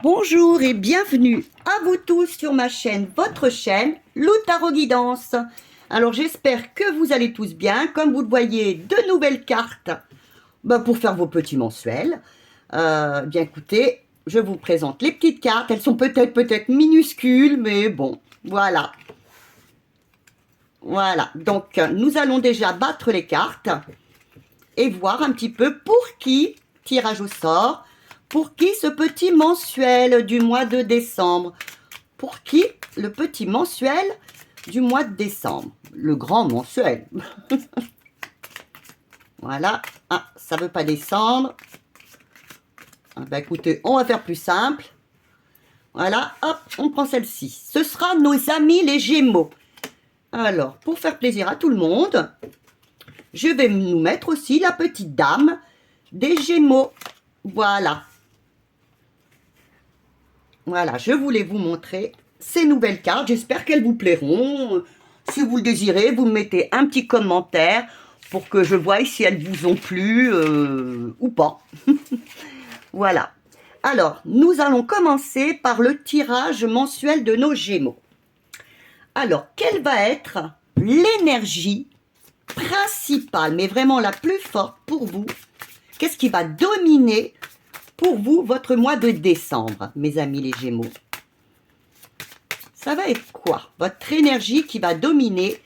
Bonjour et bienvenue à vous tous sur ma chaîne, votre chaîne, Lou Tarot Guidance. Alors j'espère que vous allez tous bien. Comme vous le voyez, de nouvelles cartes pour faire vos petits mensuels. Bien écoutez, je vous présente les petites cartes. Elles sont peut-être minuscules, mais bon, voilà. Voilà, donc nous allons déjà battre les cartes et voir un petit peu pour qui, tirage au sort, pour qui ce petit mensuel du mois de décembre. Pour qui le petit mensuel du mois de décembre. Le grand mensuel. Voilà. Ah, ça ne veut pas descendre. Ah, bah écoutez, on va faire plus simple. Voilà, hop, on prend celle-ci. Ce sera nos amis les Gémeaux. Alors, pour faire plaisir à tout le monde, je vais nous mettre aussi la petite dame des Gémeaux. Voilà. Voilà, je voulais vous montrer ces nouvelles cartes. J'espère qu'elles vous plairont. Si vous le désirez, vous me mettez un petit commentaire pour que je voie si elles vous ont plu ou pas. Voilà. Alors, nous allons commencer par le tirage mensuel de nos Gémeaux. Alors, quelle va être l'énergie principale, mais vraiment la plus forte pour vous? Qu'est-ce qui va dominer pour vous votre mois de décembre, mes amis les Gémeaux? Ça va être quoi? Votre énergie qui va dominer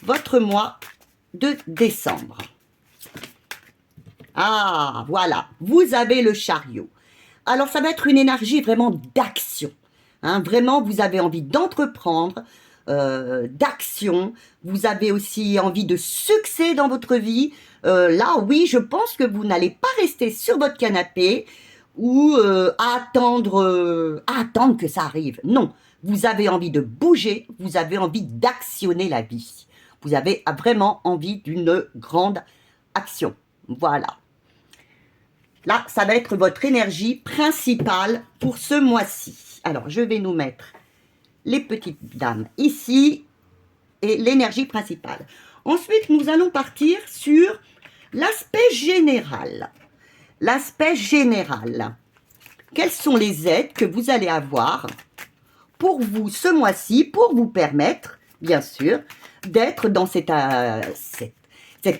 votre mois de décembre. Ah, voilà, vous avez le chariot. Alors, ça va être une énergie vraiment d'action. Hein, vraiment, vous avez envie d'entreprendre, d'action. Vous avez aussi envie de succès dans votre vie. Là, oui, je pense que vous n'allez pas rester sur votre canapé ou attendre que ça arrive. Non, vous avez envie de bouger, vous avez envie d'actionner la vie. Vous avez vraiment envie d'une grande action. Voilà. Là, ça va être votre énergie principale pour ce mois-ci. Alors, je vais nous mettre les petites dames ici et l'énergie principale. Ensuite, nous allons partir sur l'aspect général. L'aspect général. Quelles sont les aides que vous allez avoir pour vous ce mois-ci, pour vous permettre, bien sûr, d'être dans cette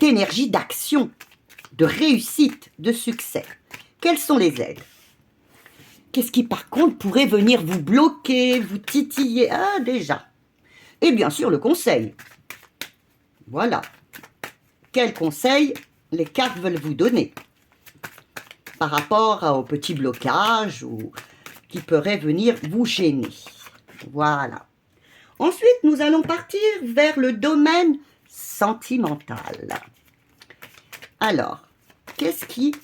énergie d'action, de réussite, de succès. Quelles sont les aides? Qu'est-ce qui, par contre, pourrait venir vous bloquer, vous titiller? Ah, déjà. Et bien sûr, le conseil. Voilà. Quel conseil les cartes veulent vous donner par rapport au petit blocage ou qui pourrait venir vous gêner? Voilà. Ensuite, nous allons partir vers le domaine sentimental. Alors, qu'est-ce qui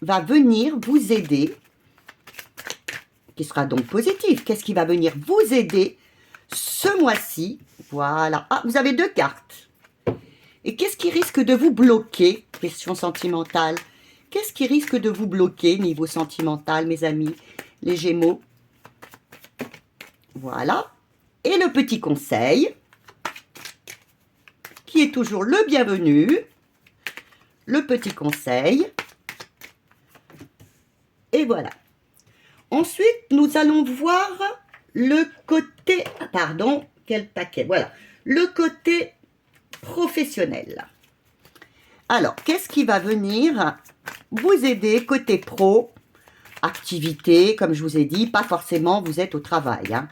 va venir vous aider, qui sera donc positif? Qu'est-ce qui va venir vous aider ce mois-ci? Voilà. Ah, vous avez deux cartes. Et qu'est-ce qui risque de vous bloquer? Question sentimentale. Qu'est-ce qui risque de vous bloquer niveau sentimental, mes amis, les Gémeaux? Voilà. Et le petit conseil, qui est toujours le bienvenu. Le petit conseil. Et voilà. Ensuite, nous allons voir le côté... Pardon, quel paquet. Voilà. Le côté professionnel. Alors, qu'est-ce qui va venir vous aider côté pro? Activité, comme je vous ai dit, pas forcément vous êtes au travail. Hein.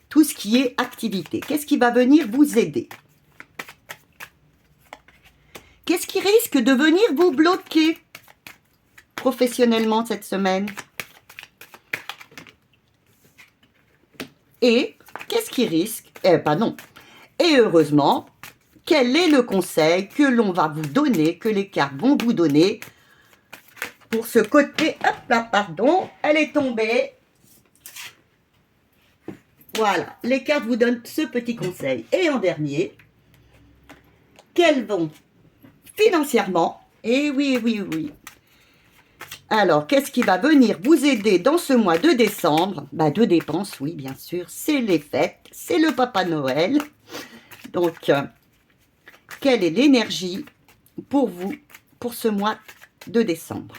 Tout ce qui est activité. Qu'est-ce qui va venir vous aider? Qu'est-ce qui risque de venir vous bloquer professionnellement cette semaine? Et qu'est-ce qui risque? Pardon. Et heureusement, quel est le conseil que l'on va vous donner, que les cartes vont vous donner pour ce côté? Hop là, pardon, elle est tombée. Voilà, les cartes vous donnent ce petit conseil. Et en dernier, quelles vont financièrement? Et oui, oui, oui. Alors, qu'est-ce qui va venir vous aider dans ce mois de décembre? De dépenses, oui, bien sûr. C'est les fêtes, c'est le Papa Noël. Donc, quelle est l'énergie pour vous, pour ce mois de décembre?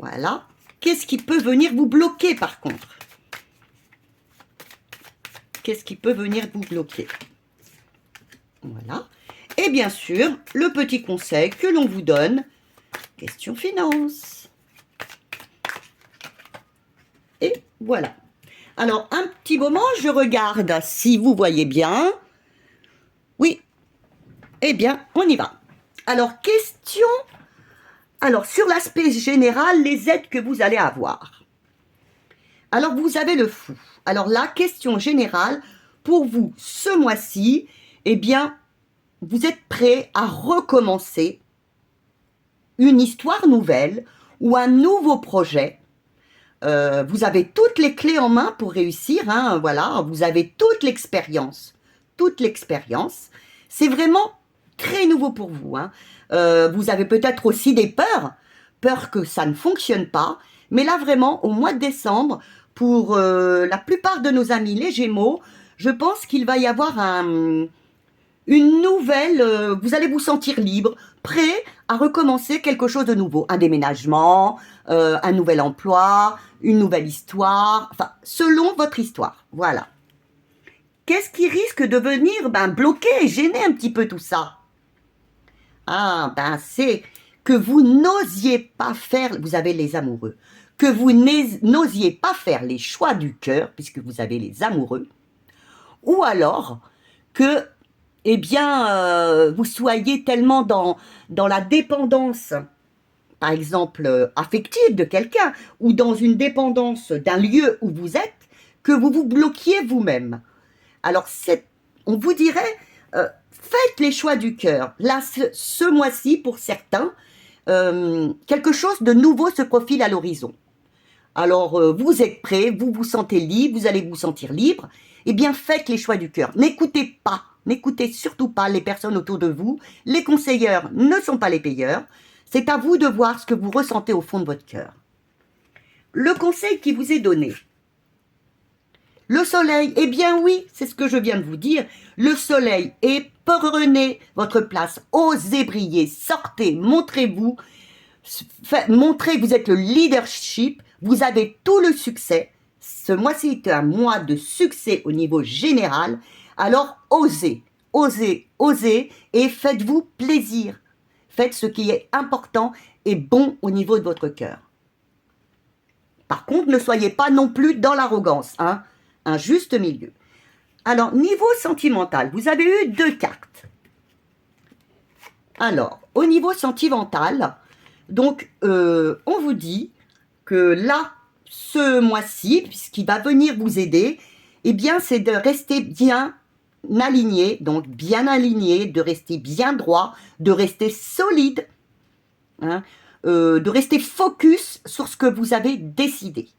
Voilà. Qu'est-ce qui peut venir vous bloquer par contre? Qu'est-ce qui peut venir vous bloquer? Voilà. Et bien sûr, le petit conseil que l'on vous donne, question finance. Et voilà. Alors, un petit moment, je regarde si vous voyez bien. Oui. Eh bien, on y va. Alors, question. Alors, sur l'aspect général, les aides que vous allez avoir. Alors, vous avez le fou. Alors, la question générale, pour vous, ce mois-ci, eh bien, vous êtes prêt à recommencer une histoire nouvelle ou un nouveau projet. Vous avez toutes les clés en main pour réussir, hein, voilà, vous avez toute l'expérience. Toute l'expérience. C'est vraiment très nouveau pour vous. Hein. Vous avez peut-être aussi des peurs que ça ne fonctionne pas. Mais là, vraiment, au mois de décembre, pour la plupart de nos amis les Gémeaux, je pense qu'il va y avoir une nouvelle, vous allez vous sentir libre, prêt à recommencer quelque chose de nouveau. Un déménagement, un nouvel emploi, une nouvelle histoire, enfin, selon votre histoire, voilà. Qu'est-ce qui risque de venir bloquer et gêner un petit peu tout ça? Ah, c'est que vous n'osiez pas faire, vous avez les amoureux, que vous n'osiez pas faire les choix du cœur, puisque vous avez les amoureux, ou alors que eh bien, vous soyez tellement dans la dépendance, par exemple, affective de quelqu'un, ou dans une dépendance d'un lieu où vous êtes, que vous vous bloquiez vous-même. Alors, on vous dirait, faites les choix du cœur. Là, ce mois-ci, pour certains, quelque chose de nouveau se profile à l'horizon. Alors, vous êtes prêts, vous vous sentez libre, vous allez vous sentir libre. Eh bien, faites les choix du cœur. N'écoutez surtout pas les personnes autour de vous. Les conseilleurs ne sont pas les payeurs. C'est à vous de voir ce que vous ressentez au fond de votre cœur. Le conseil qui vous est donné. Le soleil, eh bien oui, c'est ce que je viens de vous dire. Le soleil, et prenez votre place, osez briller, sortez, montrez-vous. Montrez que vous êtes le leadership, vous avez tout le succès. Ce mois-ci est un mois de succès au niveau général. Alors, osez, osez, osez et faites-vous plaisir. Faites ce qui est important et bon au niveau de votre cœur. Par contre, ne soyez pas non plus dans l'arrogance, hein. Un juste milieu. Alors, niveau sentimental, vous avez eu 2 cartes. Alors, au niveau sentimental, donc, on vous dit que là, ce mois-ci, puisqu'il va venir vous aider, eh bien, c'est de rester bien aligné, donc bien aligné, de rester bien droit, de rester solide, hein, de rester focus sur ce que vous avez décidé.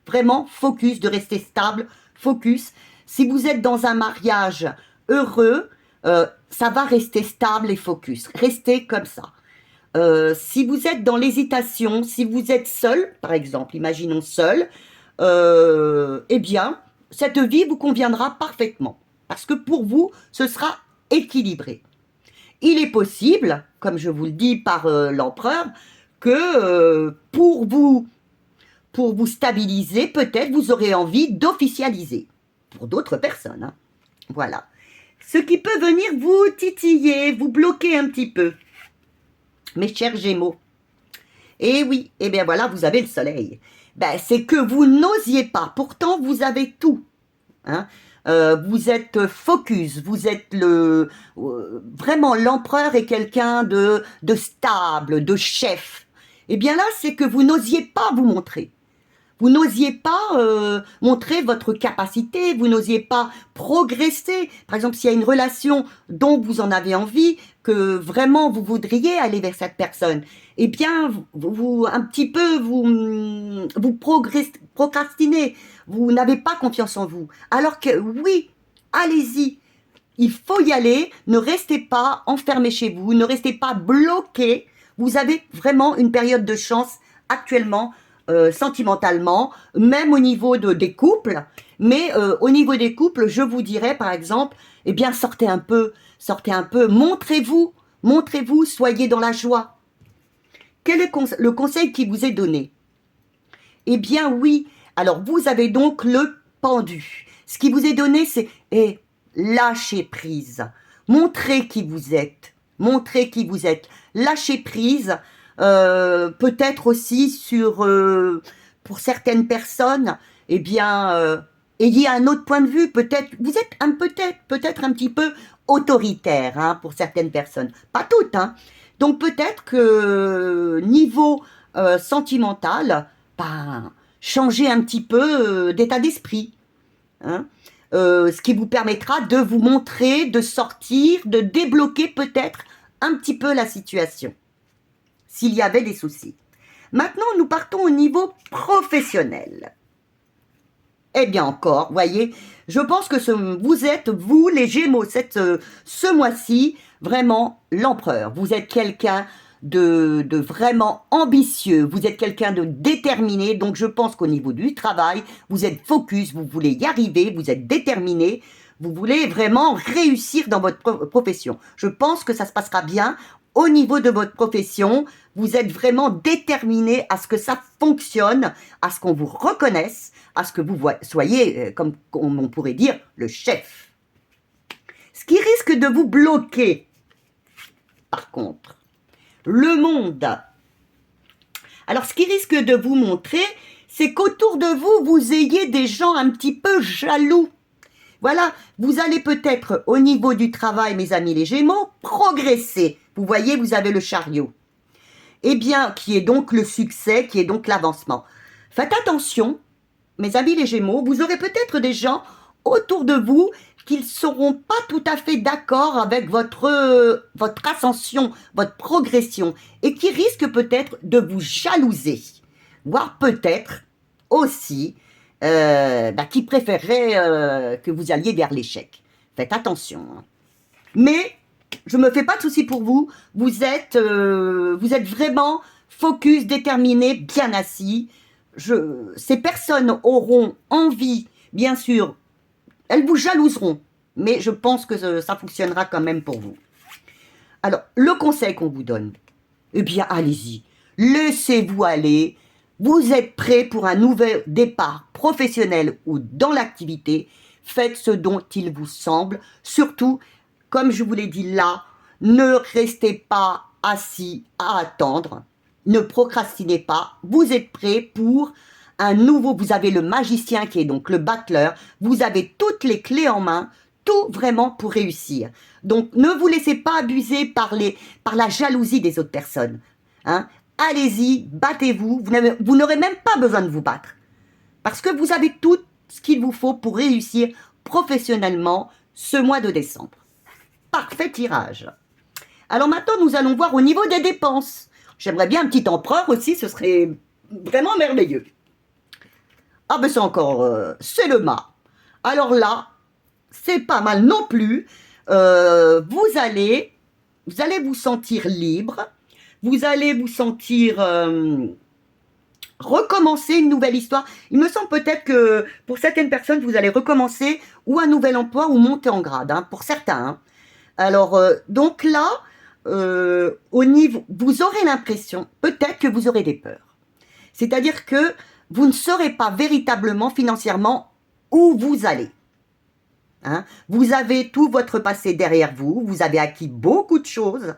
Vraiment focus, de rester stable, focus. Si vous êtes dans un mariage heureux, ça va rester stable et focus. Restez comme ça. Si vous êtes dans l'hésitation, si vous êtes seul, par exemple, imaginons seul, eh bien, cette vie vous conviendra parfaitement. Parce que pour vous, ce sera équilibré. Il est possible, comme je vous le dis par l'empereur, que pour vous stabiliser, peut-être vous aurez envie d'officialiser. Pour d'autres personnes, hein. Voilà. Ce qui peut venir vous titiller, vous bloquer un petit peu. Mes chers Gémeaux. Eh oui, eh bien voilà, vous avez le soleil. C'est que vous n'osiez pas. Pourtant, vous avez tout. Hein. Vous êtes focus, vous êtes vraiment l'empereur est quelqu'un de stable, de chef. Eh bien là, c'est que vous n'osiez pas vous montrer. Vous n'osiez pas montrer votre capacité, vous n'osiez pas progresser. Par exemple, s'il y a une relation dont vous en avez envie, que vraiment vous voudriez aller vers cette personne, eh bien, un petit peu, vous procrastinez, vous n'avez pas confiance en vous. Alors que oui, allez-y, il faut y aller, ne restez pas enfermé chez vous, ne restez pas bloqué. Vous avez vraiment une période de chance actuellement, sentimentalement, même au niveau des couples. Mais au niveau des couples, je vous dirais par exemple, eh bien sortez un peu, montrez-vous, soyez dans la joie. Quel est le conseil qui vous est donné? Eh bien oui, alors vous avez donc le pendu. Ce qui vous est donné, c'est lâcher prise. Montrez qui vous êtes. Montrez qui vous êtes. Lâchez prise. Peut-être aussi pour certaines personnes, eh bien, ayez un autre point de vue. Peut-être, vous êtes peut-être un petit peu autoritaire, hein, pour certaines personnes. Pas toutes, hein. Donc peut-être que niveau sentimental, ben, changez un petit peu d'état d'esprit, hein. Ce qui vous permettra de vous montrer, de sortir, de débloquer peut-être un petit peu la situation, s'il y avait des soucis. Maintenant, nous partons au niveau professionnel. Eh bien encore, voyez, je pense que vous êtes, vous les Gémeaux, ce mois-ci, vraiment l'empereur. Vous êtes quelqu'un de vraiment ambitieux, vous êtes quelqu'un de déterminé, donc je pense qu'au niveau du travail, vous êtes focus, vous voulez y arriver, vous êtes déterminé, vous voulez vraiment réussir dans votre profession. Je pense que ça se passera bien au niveau de votre profession, vous êtes vraiment déterminé à ce que ça fonctionne, à ce qu'on vous reconnaisse, à ce que vous soyez, comme on pourrait dire, le chef. Ce qui risque de vous bloquer, par contre, le monde. Alors, ce qui risque de vous montrer, c'est qu'autour de vous, vous ayez des gens un petit peu jaloux. Voilà, vous allez peut-être, au niveau du travail, mes amis les Gémeaux, progresser. Vous voyez, vous avez le chariot. Eh bien, qui est donc le succès, qui est donc l'avancement. Faites attention, mes amis les Gémeaux, vous aurez peut-être des gens autour de vous qui ne seront pas tout à fait d'accord avec votre ascension, votre progression, et qui risquent peut-être de vous jalouser, voire peut-être aussi qui préféreraient que vous alliez vers l'échec. Faites attention, hein. Mais je ne me fais pas de soucis pour vous, vous êtes vraiment focus, déterminé, bien assis. Ces personnes auront envie, bien sûr, elles vous jalouseront, mais je pense que ça fonctionnera quand même pour vous. Alors, le conseil qu'on vous donne, eh bien, allez-y, laissez-vous aller. Vous êtes prêt pour un nouvel départ professionnel ou dans l'activité. Faites ce dont il vous semble. Surtout, comme je vous l'ai dit là, ne restez pas assis à attendre. Ne procrastinez pas. Vous êtes prêt pour un nouveau. Vous avez le magicien qui est donc le battleur. Vous avez toutes les clés en main. Tout vraiment pour réussir. Donc, ne vous laissez pas abuser par la jalousie des autres personnes, hein. Allez-y, battez-vous. Vous n'aurez même pas besoin de vous battre. Parce que vous avez tout ce qu'il vous faut pour réussir professionnellement ce mois de décembre. Parfait tirage. Alors maintenant, nous allons voir au niveau des dépenses. J'aimerais bien un petit empereur aussi, ce serait vraiment merveilleux. Ah ben c'est encore, c'est le mât. Alors là, c'est pas mal non plus. Vous allez vous sentir libre. Vous allez vous sentir recommencer une nouvelle histoire. Il me semble peut-être que pour certaines personnes, vous allez recommencer ou un nouvel emploi ou monter en grade, hein, pour certains, hein. Alors, donc là, au niveau, vous aurez l'impression, peut-être que vous aurez des peurs. C'est-à-dire que vous ne saurez pas véritablement, financièrement, où vous allez. Hein? Vous avez tout votre passé derrière vous, vous avez acquis beaucoup de choses,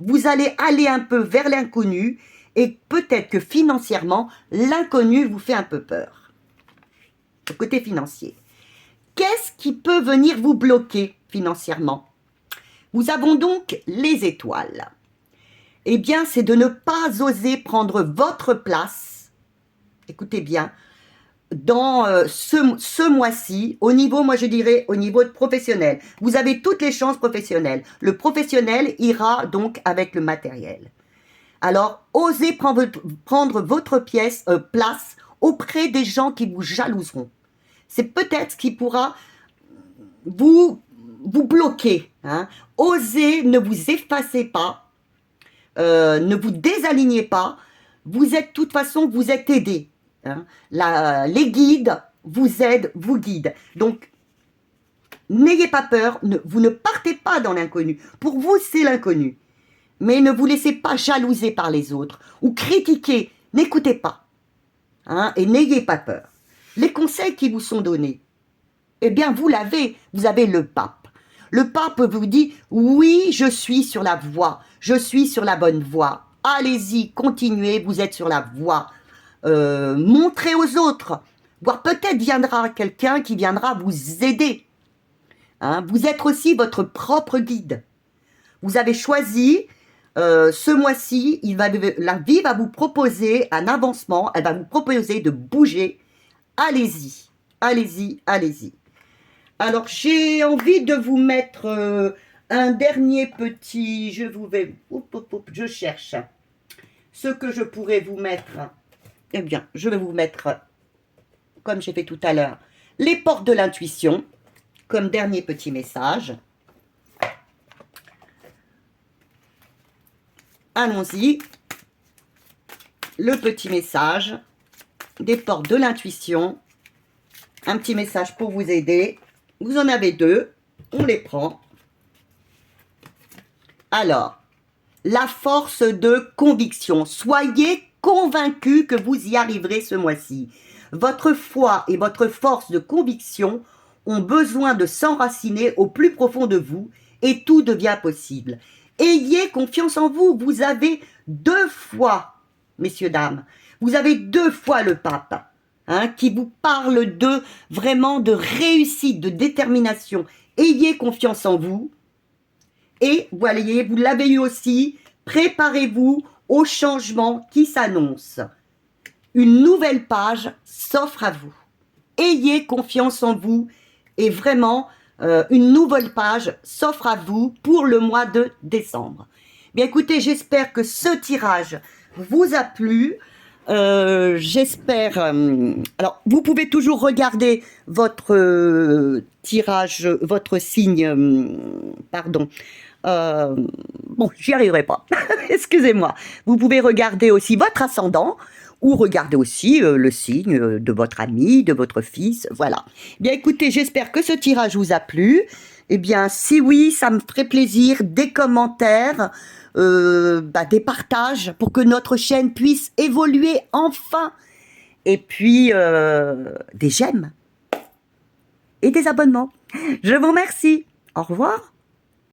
vous allez aller un peu vers l'inconnu, et peut-être que financièrement, l'inconnu vous fait un peu peur. Le côté financier. Qu'est-ce qui peut venir vous bloquer financièrement? Nous avons donc les étoiles. Eh bien, c'est de ne pas oser prendre votre place, écoutez bien, dans ce mois-ci, au niveau, moi je dirais, au niveau professionnel. Vous avez toutes les chances professionnelles. Le professionnel ira donc avec le matériel. Alors, osez prendre votre place auprès des gens qui vous jalouseront. C'est peut-être ce qui pourra vous bloquer, hein. Osez, ne vous effacez pas, ne vous désalignez pas. Vous êtes, de toute façon, vous êtes aidés, hein. Les guides vous aident, vous guident. Donc, n'ayez pas peur, vous ne partez pas dans l'inconnu. Pour vous, c'est l'inconnu. Mais ne vous laissez pas jalouser par les autres ou critiquer. N'écoutez pas. hein, et n'ayez pas peur. Les conseils qui vous sont donnés, eh bien, vous avez le pape. Le pape vous dit, oui, je suis sur la voie, je suis sur la bonne voie. Allez-y, continuez, vous êtes sur la voie. Montrez aux autres, voire peut-être viendra quelqu'un qui viendra vous aider. Hein, vous êtes aussi votre propre guide. Vous avez choisi, ce mois-ci, la vie va vous proposer un avancement, elle va vous proposer de bouger. Allez-y, allez-y, allez-y. Alors, j'ai envie de vous mettre un dernier petit... Je cherche ce que je pourrais vous mettre. Eh bien, je vais vous mettre, comme j'ai fait tout à l'heure, les portes de l'intuition, comme dernier petit message. Allons-y. Le petit message des portes de l'intuition. Un petit message pour vous aider. Vous en avez 2. On les prend. Alors, la force de conviction. Soyez convaincus que vous y arriverez ce mois-ci. Votre foi et votre force de conviction ont besoin de s'enraciner au plus profond de vous et tout devient possible. Ayez confiance en vous. Vous avez 2 fois, messieurs, dames, vous avez 2 fois le pape. Hein, qui vous parle vraiment de réussite, de détermination. Ayez confiance en vous. Et voyez, vous l'avez eu aussi, préparez-vous au changement qui s'annonce. Une nouvelle page s'offre à vous. Ayez confiance en vous et vraiment, une nouvelle page s'offre à vous pour le mois de décembre. Bien écoutez, j'espère que ce tirage vous a plu. J'espère... alors, vous pouvez toujours regarder votre tirage, votre signe... pardon. Bon, j'y arriverai pas. Excusez-moi. Vous pouvez regarder aussi votre ascendant ou regarder aussi le signe de votre ami, de votre fils. Voilà. Bien, écoutez, j'espère que ce tirage vous a plu. Eh bien, si oui, ça me ferait plaisir. Des commentaires... des partages pour que notre chaîne puisse évoluer enfin. Et puis, des j'aime et des abonnements. Je vous remercie. Au revoir.